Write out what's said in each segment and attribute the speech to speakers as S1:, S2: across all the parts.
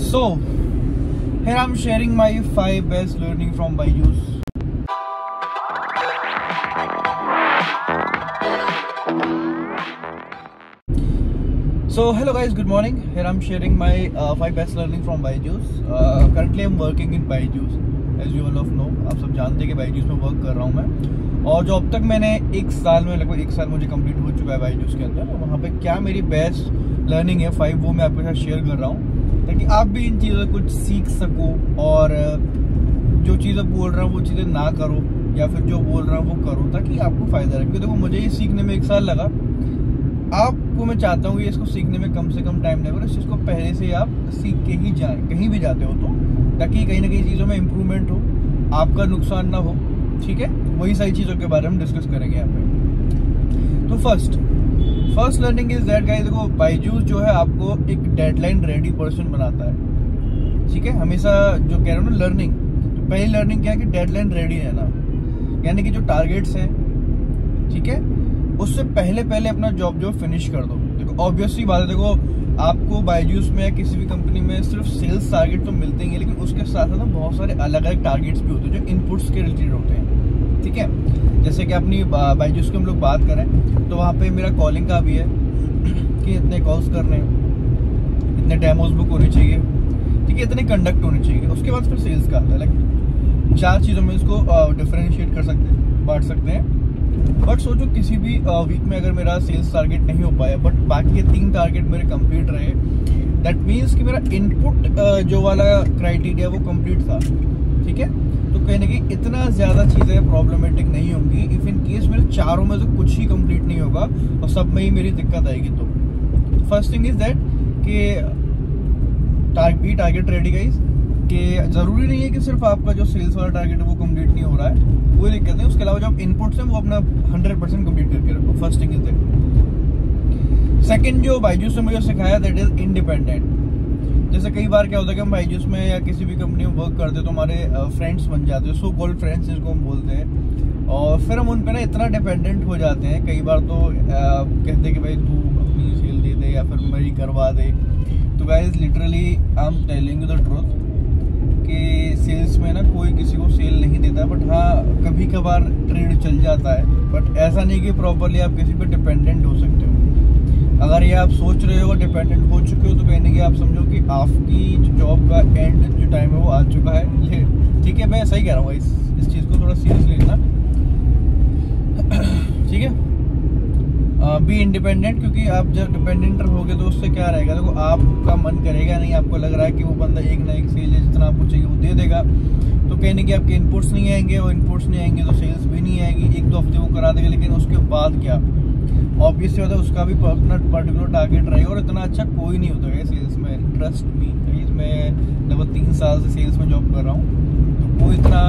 S1: So, here I'm sharing my 5 best learning from Byju's. So, hello guys, good morning. Here I'm sharing my 5 best learning from Byju's. Currently I'm working in Byju's. As you all of know, आप सब जानते हैं कि Byju's में work कर रहा हूँ मैं। और जो अब तक मैंने एक साल में लगभग 1 साल मुझे कंप्लीट हो चुका है Byju's के अंदर। वहाँ पे क्या मेरी बेस्ट लर्निंग है 5, वो मैं आपके साथ शेयर कर रहा हूँ, ताकि आप भी इन चीज़ों से कुछ सीख सको और जो चीज़ें बोल रहा हूँ वो चीज़ें ना करो, या फिर जो बोल रहा हूँ वो करो, ताकि आपको फ़ायदा रहे। क्योंकि देखो, मुझे ये सीखने में 1 साल लगा। आपको मैं चाहता हूँ कि इसको सीखने में कम से कम टाइम लगेगा। इस चीज़ को पहले से आप सीख के ही जाएँ, कहीं भी जाते हो तो, ताकि कहीं ना कहीं चीज़ों में इम्प्रूवमेंट हो, आपका नुकसान ना हो। ठीक है, वही सारी चीज़ों के बारे में डिस्कस करेंगे यहाँ पे। तो first learning is that guys, देखो बायजूस जो है आपको एक डेडलाइन रेडी पर्सन बनाता है। ठीक है, हमेशा जो कह रहे हो ना लर्निंग, तो पहली लर्निंग क्या है कि डेडलाइन रेडी रहना, यानी कि जो टारगेट्स हैं, ठीक है, उससे पहले अपना जॉब फिनिश कर दो। देखो ऑब्वियसली बात है, देखो आपको बायजूस में या किसी भी कंपनी में सिर्फ सेल्स टारगेट तो मिलते ही हैं, लेकिन उसके साथ साथ बहुत सारे अलग अलग टारगेट्स भी होते हैं जो इनपुट्स के रिलेटेड होते हैं। ठीक है, जैसे कि अपनी बायजूस की हम लोग बात करें तो वहाँ पे मेरा कॉलिंग का भी है कि इतने कॉल्स करने, इतने डेमोज बुक होने चाहिए, ठीक है, इतने कंडक्ट होने चाहिए। उसके बाद फिर सेल्स का आता है। लाइक 4 चीज़ों में इसको डिफरेंशिएट कर सकते हैं, बांट सकते हैं। बट सोचो किसी भी वीक में अगर मेरा सेल्स टारगेट नहीं हो पाया, बट बाकी ये 3 टारगेट मेरे कंप्लीट रहे, दैट मीन्स कि मेरा इनपुट जो वाला क्राइटेरिया वो कंप्लीट था। ठीक है, तो कहीं ना कहीं इतना ज़्यादा चीज़ें प्रॉब्लमैटिक नहीं होंगी। इफ इन केस मेरे 4 में से कुछ ही कंप्लीट नहीं होगा और सब में ही मेरी दिक्कत आएगी। तो फर्स्ट थिंग इज दैट कि टारगेट रेडी गाइस, कि ज़रूरी नहीं है कि सिर्फ आपका जो सेल्स वाला टारगेट है वो कंप्लीट नहीं हो रहा है, कोई दिक्कत नहीं। उसके अलावा जो आप इनपुट्स हैं वो अपना 100% कंप्लीट करके रखो। First thing is that. Second जो बायजूस ने मुझे सिखाया, दैट इज इंडिपेंडेंट। जैसे कई बार क्या होता है कि हम बायजूस में या किसी भी कंपनी में वर्क करते हैं तो हमारे फ्रेंड्स बन जाते हैं, सो कॉल्ड फ्रेंड्स जिसको हम बोलते हैं, और फिर हम उन पर ना इतना डिपेंडेंट हो जाते हैं। कई बार तो कहते हैं कि भाई तू अपनी सेल दे दे या फिर मेरी करवा दे। तो guys literally I am telling you the truth कि सेल्स में ना कोई किसी को सेल नहीं देता, बट हाँ कभी कभार ट्रेड चल जाता है। बट ऐसा नहीं कि प्रॉपरली आप किसी पे डिपेंडेंट हो सकते हो। अगर ये आप सोच रहे हो डिपेंडेंट हो चुके हो, तो कहने की आप समझो कि आपकी जो जॉब का एंड जो टाइम है वो आ चुका है। ठीक है, मैं सही कह रहा हूँ इस चीज़ को थोड़ा सीरियसली लेना। ठीक है, बी इंडिपेंडेंट, क्योंकि आप जब डिपेंडेंट रहोगे तो उससे क्या रहेगा, देखो आपका मन करेगा नहीं, आपको लग रहा है कि वो बंदा एक ना एक सेल जितना आपको चाहिए वो दे देगा, तो कहने कि आपके इनपुट्स नहीं आएंगे, और इनपुट्स नहीं आएंगे तो सेल्स भी नहीं आएगी। 1-2 हफ्ते वो करा देगा, लेकिन उसके बाद क्या, ऑब्वियसली होता है उसका भी पर्टिकुलर टारगेट रहेगा। और इतना अच्छा कोई नहीं होता है सेल्स में, ट्रस्ट मी। इसमें लगभग 3 साल से सेल्स में जॉब कर रहा हूँ, तो कोई इतना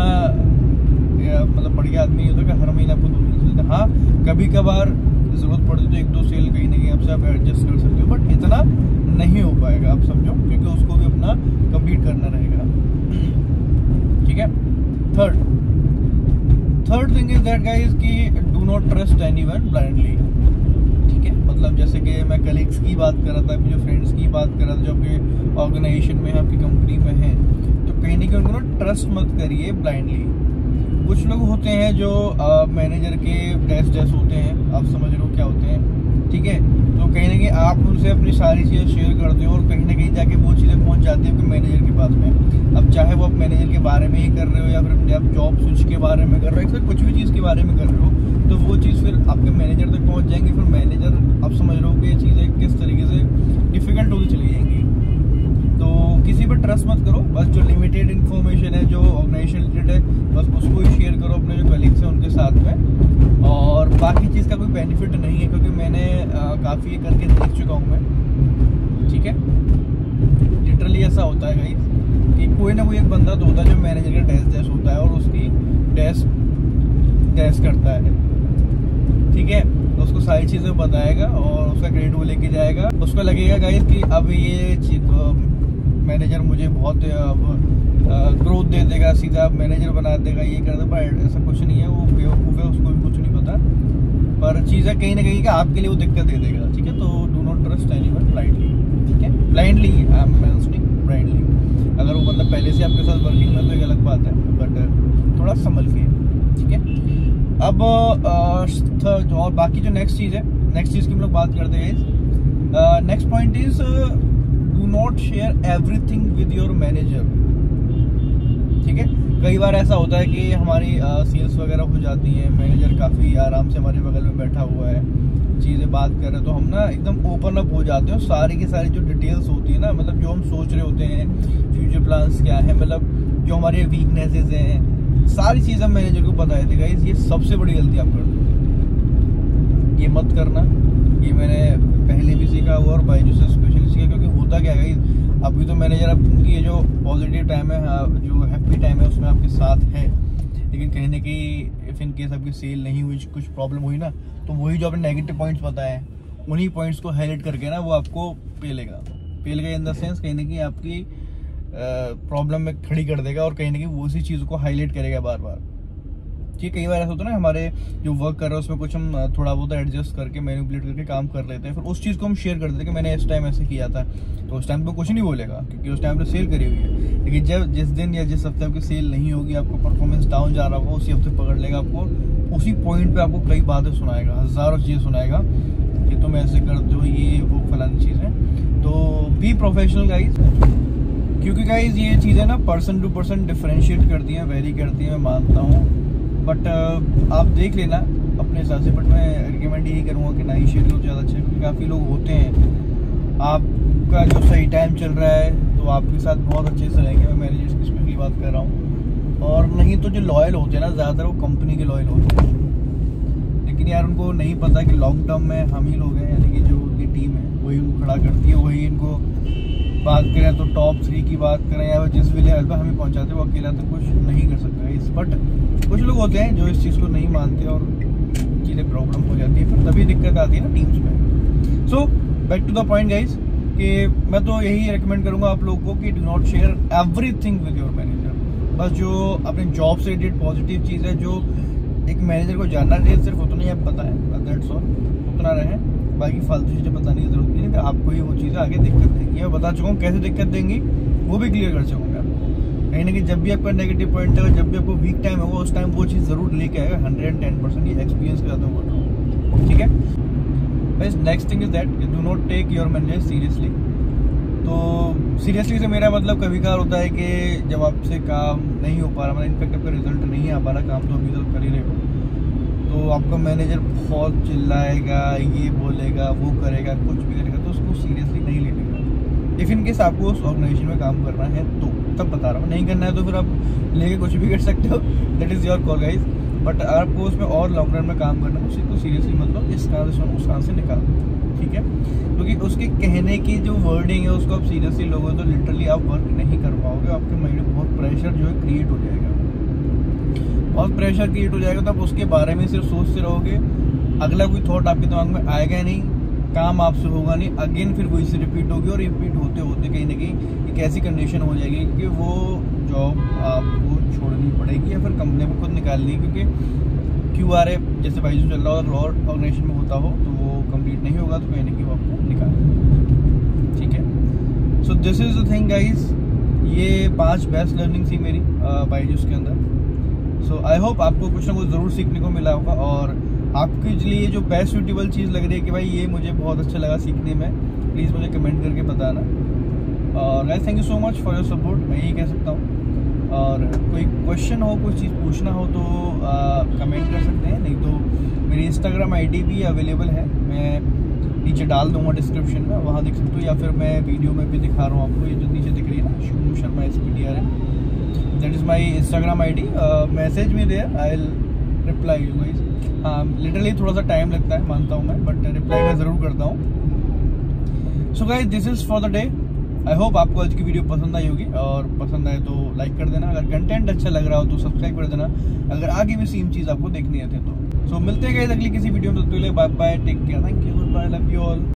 S1: मतलब बढ़िया आदमी नहीं होता कि हर महीने आपको 2-3 सेल। हाँ कभी कभार जरूरत पड़ती तो 1-2 सेल कहीं ना कहीं आपसे आप एडजस्ट कर सकते हो, बट इतना नहीं हो पाएगा, आप समझो, क्योंकि उसको भी अपना कंप्लीट करना रहेगा। ठीक है, third thing is that guys कि do not trust anyone blindly. ठीक है, मतलब जैसे कि मैं कलीग्स की बात कर रहा था, जो फ्रेंड्स की बात कर रहा था जो आपके ऑर्गेनाइजेशन में आपकी कंपनी में है, तो कहीं ना कहीं उनको ट्रस्ट मत करिए ब्लाइंडली। कुछ लोग होते हैं जो मैनेजर के डैश होते हैं, आप समझ रहे हो क्या होते हैं। ठीक है, तो कहीं ना कहीं आप उनसे अपनी सारी चीज़ें शेयर करते हो और कहीं ना कहीं जाके वो चीज़ें पहुंच जाती है आपके मैनेजर के पास में। अब चाहे वो आप मैनेजर के बारे में ही कर रहे हो या फिर आप जॉब स्विच के बारे में कर रहे हो, कुछ भी चीज़ के बारे में कर रहे हो, तो वो चीज़ फिर आपके मैनेजर तक पहुँच जाएंगी। फिर मैनेजर आप समझ रहे हो कि ये चीज़ें किस तरीके से डिफ़िकल्ट होती चली जाएंगी। तो किसी पर ट्रस्ट मत करो, बस जो लिमिटेड इन्फॉर्मेशन है जो ऑर्गेनाइजेशन रिलेटेड है बस उसको ही शेयर करो अपने जो कलीग्स हैं उनके साथ में। और बाकी चीज़ का कोई बेनिफिट नहीं है, क्योंकि मैंने काफ़ी करके देख चुका हूँ मैं। ठीक है, लिटरली ऐसा होता है गाइस कि कोई ना कोई एक बंदा तो होता है जो मैनेजर का डैश होता है और उसकी डैश करता है। ठीक है, तो उसको सारी चीज़ें बताएगा और उसका क्रेडिट वो लेके जाएगा। उसको लगेगा गाइस कि अब ये मैनेजर मुझे बहुत ग्रोथ दे देगा, सीधा मैनेजर बना देगा, ये कर देगा। ऐसा कुछ नहीं है, वो बेवकूफ़ है, उसको भी कुछ नहीं पता। पर चीज़ें कहीं ना कहीं आपके लिए वो दिक्कत दे देगा। ठीक है, तो do not trust anyone blindly. ठीक है, blindly I am mentioning blindly. Third और बाकी जो नेक्स्ट चीज़ है, नेक्स्ट चीज़ की हम लोग बात करते हैं। Next point is do not share everything with your manager. ठीक है, कई बार ऐसा होता है कि हमारी सेल्स वगैरह हो जाती है, मैनेजर काफ़ी आराम से हमारे बगल में बैठा हुआ है, चीज़ें बात कर रहे हैं, तो हम ना एकदम ओपन अप हो जाते हैं। सारी की सारी जो डिटेल्स होती है ना, मतलब जो हम सोच रहे होते हैं, फ्यूचर प्लान्स क्या है, मतलब जो हमारे वीकनेसेस हैं, सारी चीज़ें मैनेजर को बताए थे। गाइस ये सबसे बड़ी गलती आप कर दो, ये मत करना। ये मैंने पहले भी सीखा हुआ और बायजूस से स्पेशली सीखा, क्योंकि होता क्या है गाइस, अभी तो मैनेजर आपकी ये जो पॉजिटिव टाइम है, जो हैप्पी टाइम है, उसमें आपके साथ है, लेकिन कहीं ना कहीं इफ इन केस आपकी सेल नहीं हुई, कुछ प्रॉब्लम हुई ना, तो वही जो आपने नेगेटिव पॉइंट्स बताए हैं, उन्हीं पॉइंट्स को हाईलाइट करके ना वो आपको पेलेगा इन द सेंस कहीं ना कहीं आपकी प्रॉब्लम में खड़ी कर देगा, और कहीं ना कहीं वो उसी चीज़ को हाईलाइट करेगा बार बार। ठीक, कई बार ऐसा होता है ना, हमारे जो वर्क कर रहे हैं उसमें कुछ हम थोड़ा बहुत एडजस्ट करके मैनिपुलेट करके काम कर लेते हैं, फिर उस चीज़ को हम शेयर कर देते हैं कि मैंने इस टाइम ऐसे किया था, तो उस टाइम पे कुछ नहीं बोलेगा क्योंकि उस टाइम पे सेल करी हुई है। लेकिन जब जिस दिन या जिस हफ्ते आपकी सेल नहीं होगी, आपको परफॉर्मेंस डाउन जा रहा होगा, उसी हफ्ते पकड़ लेगा आपको, उसी पॉइंट पे आपको कई बातें सुनाएगा, हज़ारों चीज़ें सुनाएगा कि तुम ऐसे करते हो, ये वो फलानी चीज़ है। तो बी प्रोफेशनल गाइज, क्योंकि गाइज ये चीज़ें ना पर्सन टू पर्सन डिफरेंशिएट करती हैं, वेरी करती हैं, मैं मानता हूँ, बट आप देख लेना अपने हिसाब से। बट मैं रिकमेंड यही करूँगा कि ना ही शेयर करो, ज़्यादा अच्छा है, क्योंकि काफ़ी लोग होते हैं, आपका जो सही टाइम चल रहा है तो आपके साथ बहुत अच्छे से रहेंगे, मैं मैनेजर्स की स्पेशली बात कर रहा हूँ, और नहीं तो जो लॉयल होते हैं ना, ज़्यादातर वो कंपनी के लॉयल होते हैं, लेकिन यार उनको नहीं पता कि लॉन्ग टर्म में हम ही लोग हैं, यानी कि जो उनकी टीम है वही उनको खड़ा करती है, वही इनको बात करें तो टॉप 3 की बात करें या जिस भी लेवल पर हमें पहुंचाते हैं, वो अकेला तो कुछ नहीं कर सकता है। बट कुछ लोग होते हैं जो इस चीज़ को नहीं मानते और चीज़ें प्रॉब्लम हो जाती है, फिर तभी दिक्कत आती है ना टीम्स में। So back to the point guys, कि मैं तो यही रिकमेंड करूंगा आप लोगों को कि do not share everything with your manager. बस जो अपने जॉब से रिलेटेड पॉजिटिव चीज़ है, जो एक मैनेजर को जानना चाहिए, सिर्फ उतना ही आप बताएं, दैट्स ऑल, उतना रहे, बाकी फालतू चीज़ें बताने की जरूरत नहीं है, आपको ही वो चीज़ें आगे दिक्कत देंगी। मैं बता चुका हूँ कैसे दिक्कत देंगी, वो भी क्लियर कर चुका हूँ मैं। कहीं ना कहीं जब भी आपका नेगेटिव पॉइंट है, जब भी आपको वीक टाइम होगा, उस टाइम वो चीज़ जरूर लेके आएगा 110%, ये एक्सपीरियंस के साथ मैं बोल रहा हूँ। ठीक है, बस next thing is that do not take your manager seriously. तो सीरियसली से मेरा मतलब कभी कभार होता है कि जब आपसे काम नहीं हो पा रहा, मतलब इनफेक्ट आपका रिजल्ट नहीं आ पा रहा, काम तो अभी तक कर ही रहे हो, तो आपका मैनेजर बहुत चिल्लाएगा, ये बोलेगा, वो करेगा, कुछ भी करेगा, तो उसको सीरियसली नहीं लेने का। इफ इन केस आपको उस ऑर्गेनाइजेशन में काम करना है तो तब बता रहा हूँ, नहीं करना है तो फिर आप लेके कुछ भी कर सकते हो, that is your call guys. But आपको उसमें और लॉन्ग रन में काम करना है, उसी को सीरियसली मतलब इस काम से उस काम से निकालो। ठीक है, क्योंकि उसके कहने की जो वर्डिंग है उसको आप सीरियसली लोगे तो लिटरली आप वर्क नहीं कर पाओगे, आपके माइंड में बहुत प्रेशर जो है क्रिएट हो जाएगा, बहुत प्रेशर क्रिएट हो जाएगा, तो आप उसके बारे में सिर्फ सोचते रहोगे, अगला कोई थॉट आपके दिमाग में आएगा नहीं, काम आपसे होगा नहीं, अगेन फिर वही से रिपीट होगी, और रिपीट होते होते कहीं ना कहीं एक ऐसी कंडीशन हो जाएगी कि वो जॉब आपको छोड़नी पड़ेगी या फिर कंपनी को खुद निकालनी, क्योंकि QRA जैसे बायजूस चल रहा हो और ऑर्गेनाइजेशन में होता हो तो वो कंप्लीट नहीं होगा, तो कहीं ना कहीं वो आपको निकालेगा। ठीक है, so this is the thing guys, ये 5 बेस्ट लर्निंग थी मेरी बायजूस के अंदर। सो आई होप आपको कुछ ना कुछ ज़रूर सीखने को मिला होगा, और आपके लिए जो बेस्ट सूटेबल चीज़ लग रही है कि भाई ये मुझे बहुत अच्छा लगा सीखने में, प्लीज़ मुझे कमेंट करके बताना। और guys thank you so much for your support, मैं यही कह सकता हूँ। और कोई क्वेश्चन हो, कोई चीज़ पूछना हो तो कमेंट कर सकते हैं, नहीं तो मेरी इंस्टाग्राम ID भी अवेलेबल है, मैं नीचे डाल दूंगा डिस्क्रिप्शन में, वहाँ देख सकते हो, या फिर मैं वीडियो में भी दिखा रहा हूँ आपको, ये जो नीचे दिख रही है ना, Shubham Sharma SPTR, that is my Instagram ID। Message me there, I will reply you guys. हाँ, लिटरली थोड़ा सा टाइम लगता है, मानता हूँ मैं, बट रिप्लाई मैं ज़रूर करता हूँ। So guys this is for the day. I hope आपको आज की वीडियो पसंद आई होगी, और पसंद आए तो लाइक कर देना, अगर कंटेंट अच्छा लग रहा हो तो सब्सक्राइब कर देना, अगर आगे भी सेम चीज़ आपको देखनी है तो। सो मिलते हैं गाइस अगली किसी वीडियो में, तब तक के लिए bye bye, take care, thank you, good bye, love you all.